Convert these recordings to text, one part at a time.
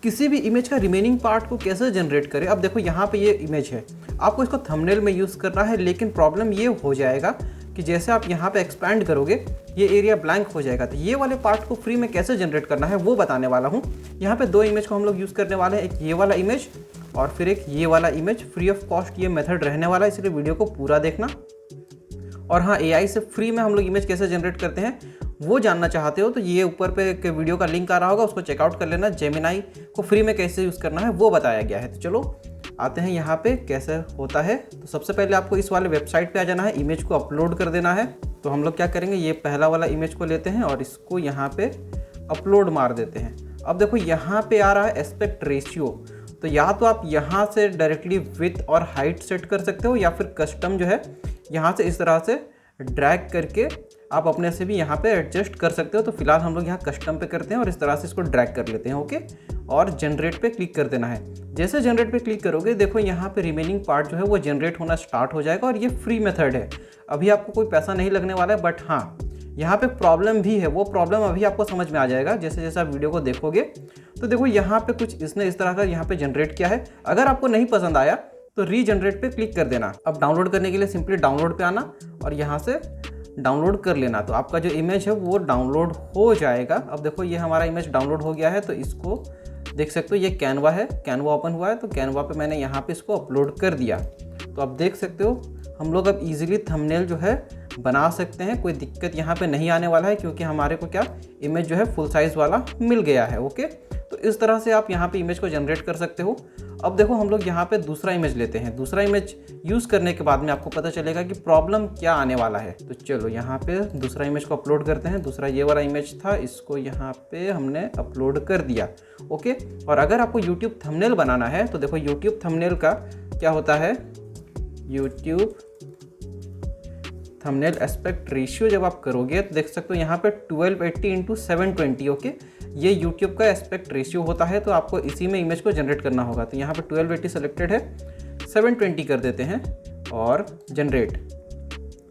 किसी भी इमेज का रिमेनिंग पार्ट को कैसे जनरेट करें। अब देखो यहाँ पे ये इमेज है, आपको इसको थंबनेल में यूज़ करना है, लेकिन प्रॉब्लम ये हो जाएगा कि जैसे आप यहाँ पे एक्सपैंड करोगे ये एरिया ब्लैंक हो जाएगा। तो ये वाले पार्ट को फ्री में कैसे जनरेट करना है वो बताने वाला हूँ। यहाँ पे 2 इमेज को हम लोग यूज़ करने वाले हैं, एक ये वाला इमेज और फिर एक ये वाला इमेज। फ्री ऑफ कॉस्ट ये मेथड रहने वाला है, इसलिए वीडियो को पूरा देखना। और हाँ, AI से फ्री में हम लोग इमेज कैसे जनरेट करते हैं वो जानना चाहते हो तो ये ऊपर पे एक वीडियो का लिंक आ रहा होगा, उसको चेकआउट कर लेना। जेमिनाई को फ्री में कैसे यूज़ करना है वो बताया गया है। तो चलो आते हैं यहाँ पे कैसे होता है। तो सबसे पहले आपको इस वाले वेबसाइट पे आ जाना है, इमेज को अपलोड कर देना है। तो हम लोग क्या करेंगे, ये पहला वाला इमेज को लेते हैं और इसको यहाँ पे अपलोड मार देते हैं। अब देखो यहाँ पे आ रहा है एस्पेक्ट रेशियो, तो या तो आप यहाँ से डायरेक्टली विड्थ और हाइट सेट कर सकते हो या फिर कस्टम जो है यहाँ से इस तरह से ड्रैग करके आप अपने से भी यहाँ पे एडजस्ट कर सकते हो। तो फिलहाल हम लोग यहाँ कस्टम पे करते हैं और इस तरह से इसको ड्रैग कर लेते हैं। ओके, और जनरेट पे क्लिक कर देना है। जैसे जनरेट पे क्लिक करोगे देखो यहाँ पे रिमेनिंग पार्ट जो है वो जनरेट होना स्टार्ट हो जाएगा और ये फ्री मेथड है। अभी आपको कोई पैसा नहीं लगने वाला है, बट हाँ यहाँ पे प्रॉब्लम भी है, वो प्रॉब्लम अभी आपको समझ में आ जाएगा जैसे जैसे आप वीडियो को देखोगे। तो देखो यहाँ पे कुछ इसने इस तरह का यहाँ पे जनरेट किया है। अगर आपको नहीं पसंद आया तो रीजनरेट पे क्लिक कर देना। अब डाउनलोड करने के लिए सिंपली डाउनलोड पे आना और यहाँ से डाउनलोड कर लेना। तो आपका जो इमेज है वो डाउनलोड हो जाएगा। अब देखो ये हमारा इमेज डाउनलोड हो गया है, तो इसको देख सकते हो ये कैनवा है, कैनवा ओपन हुआ है। तो कैनवा पे मैंने यहाँ पे इसको अपलोड कर दिया। तो आप देख सकते हो हम लोग अब इजीली थंबनेल जो है बना सकते हैं। कोई दिक्कत यहाँ पे नहीं आने वाला है क्योंकि हमारे को क्या इमेज जो है फुल साइज़ वाला मिल गया है। ओके, तो इस तरह से आप यहाँ पे इमेज को जनरेट कर सकते हो। अब देखो हम लोग यहाँ पे दूसरा इमेज लेते हैं। दूसरा इमेज यूज़ करने के बाद में आपको पता चलेगा कि प्रॉब्लम क्या आने वाला है। तो चलो यहाँ पे दूसरा इमेज को अपलोड करते हैं। दूसरा ये वाला इमेज था, इसको यहाँ पे हमने अपलोड कर दिया। ओके, और अगर आपको यूट्यूब थंबनेल बनाना है तो देखो यूट्यूब थंबनेल का क्या होता है, यूट्यूब थंबनेल एस्पेक्ट रेशियो जब आप करोगे तो देख सकते हो यहाँ पे 1280x720। ओके, ये YouTube का एस्पेक्ट रेशियो होता है, तो आपको इसी में इमेज को जनरेट करना होगा। तो यहाँ पे 1280 सेलेक्टेड है, 720 कर देते हैं और जनरेट।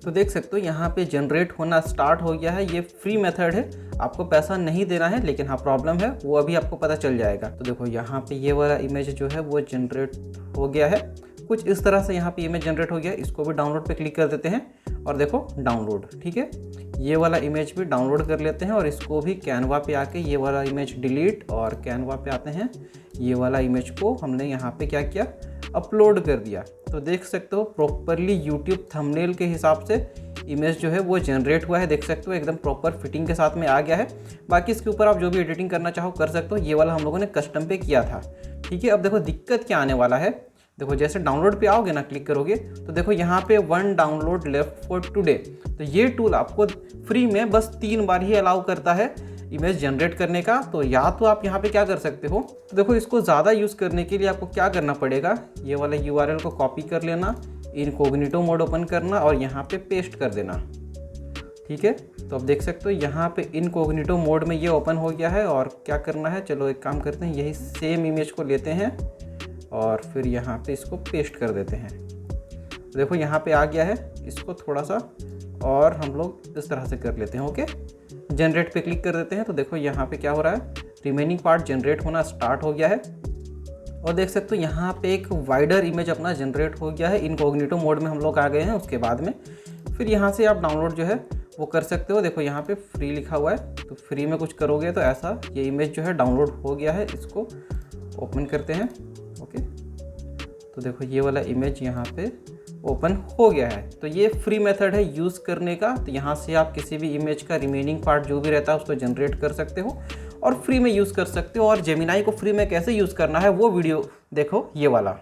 तो देख सकते हो यहाँ पे जनरेट होना स्टार्ट हो गया है। ये फ्री मेथड है, आपको पैसा नहीं देना है, लेकिन हाँ प्रॉब्लम है वो अभी आपको पता चल जाएगा। तो देखो यहाँ पे ये वाला इमेज जो है वो जनरेट हो गया है, कुछ इस तरह से यहाँ पे इमेज जनरेट हो गया। इसको भी डाउनलोड पे क्लिक कर देते हैं और देखो डाउनलोड, ठीक है। ये वाला इमेज भी डाउनलोड कर लेते हैं और इसको भी कैनवा पे आके ये वाला इमेज डिलीट और कैनवा पे आते हैं। ये वाला इमेज को हमने यहाँ पे क्या किया, अपलोड कर दिया। तो देख सकते हो प्रॉपरली यूट्यूब थंबनेल के हिसाब से इमेज जो है वो जनरेट हुआ है। देख सकते हो एकदम प्रॉपर फिटिंग के साथ में आ गया है। बाकी इसके ऊपर आप जो भी एडिटिंग करना चाहो कर सकते हो। ये वाला हम लोगों ने कस्टम पे किया था, ठीक है। अब देखो दिक्कत क्या आने वाला है, देखो जैसे डाउनलोड पे आओगे ना, क्लिक करोगे तो देखो यहाँ पे 1 डाउनलोड लेफ्ट फॉर टुडे। तो ये टूल आपको फ्री में बस 3 बार ही अलाउ करता है इमेज जनरेट करने का। तो या तो आप यहाँ पे क्या कर सकते हो, तो देखो इसको ज़्यादा यूज़ करने के लिए आपको क्या करना पड़ेगा, ये वाला URL को कॉपी कर लेना, इनकॉग्निटो मोड ओपन करना और यहाँ पे पेस्ट कर देना, ठीक है। तो अब देख सकते हो यहाँ पे इनकॉग्निटो मोड में ये ओपन हो गया है। और क्या करना है, चलो एक काम करते हैं, यही सेम इमेज को लेते हैं और फिर यहाँ पे इसको पेस्ट कर देते हैं। देखो यहाँ पे आ गया है, इसको थोड़ा सा और हम लोग इस तरह से कर लेते हैं। ओके, जनरेट पे क्लिक कर देते हैं। तो देखो यहाँ पे क्या हो रहा है, रिमेनिंग पार्ट जनरेट होना स्टार्ट हो गया है और देख सकते हो यहाँ पे एक वाइडर इमेज अपना जनरेट हो गया है। इनकॉग्निटो मोड में हम लोग आ गए हैं। उसके बाद में फिर यहाँ से आप डाउनलोड जो है वो कर सकते हो। देखो यहाँ पे फ्री लिखा हुआ है, तो फ्री में कुछ करोगे तो ऐसा ये इमेज जो है डाउनलोड हो गया है। इसको ओपन करते हैं। ओके, तो देखो ये वाला इमेज यहाँ पे ओपन हो गया है। तो ये फ्री मेथड है यूज़ करने का। तो यहाँ से आप किसी भी इमेज का रिमेनिंग पार्ट जो भी रहता है उसको जनरेट कर सकते हो और फ्री में यूज़ कर सकते हो। और जेमिनाई को फ्री में कैसे यूज़ करना है वो वीडियो देखो ये वाला।